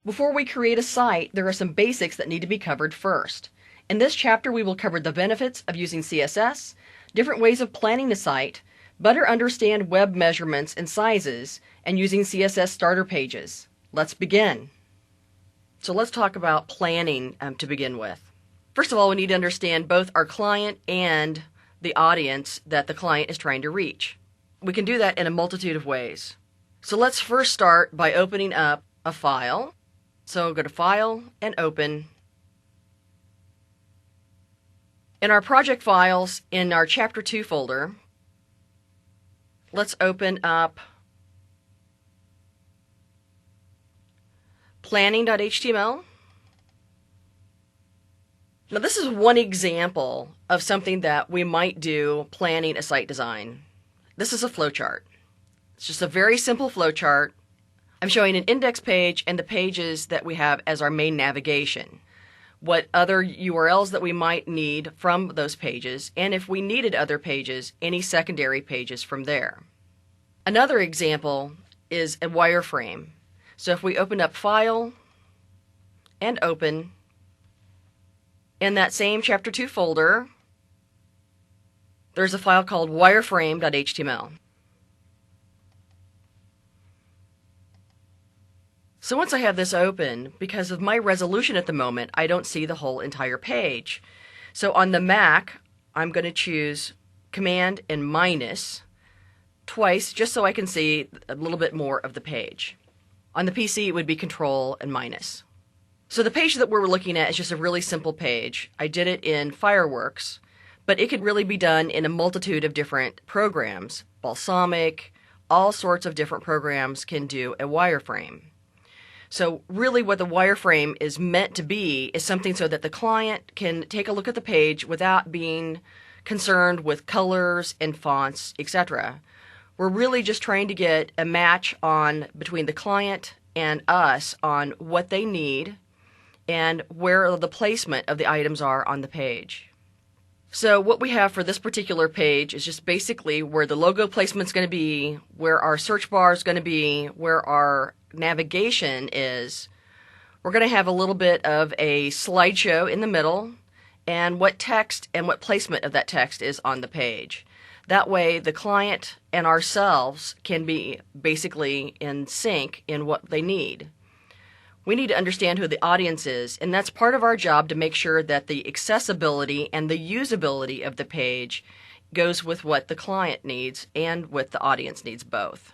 Before we create a site, there are some basics that need to be covered first. In this chapter, we will cover the benefits of using CSS, different ways of planning a site, better understand web measurements and sizes, and using CSS starter pages. Let's begin. So let's talk about planning to begin with. First of all, we need to understand both our client and the audience that the client is trying to reach. We can do that in a multitude of ways. So let's first start by opening up a file. So go to File and Open. In our project files, in our Chapter 2 folder, let's open up planning.html. Now this is one example of something that we might do planning a site design. This is a flowchart. It's just a very simple flowchart. I'm showing an index page and the pages that we have as our main navigation. What other URLs that we might need from those pages, and if we needed other pages, any secondary pages from there. Another example is a wireframe. So if we open up File and Open, in that same Chapter 2 folder, there's a file called wireframe.html. So once I have this open, because of my resolution at the moment, I don't see the whole entire page. So on the Mac, I'm going to choose Command and minus twice, just so I can see a little bit more of the page. On the PC, it would be Control and minus. So the page that we're looking at is just a really simple page. I did it in Fireworks, but it could really be done in a multitude of different programs. Balsamiq, all sorts of different programs can do a wireframe. So really what the wireframe is meant to be is something so that the client can take a look at the page without being concerned with colors and fonts, etc. We're really just trying to get a match between the client and us on what they need and where the placement of the items are on the page. So what we have for this particular page is just basically where the logo placement is going to be, where our search bar is going to be, where our navigation is. We're going to have a little bit of a slideshow in the middle, and what text and what placement of that text is on the page. That way the client and ourselves can be basically in sync in what they need. We need to understand who the audience is, and that's part of our job to make sure that the accessibility and the usability of the page goes with what the client needs and what the audience needs both.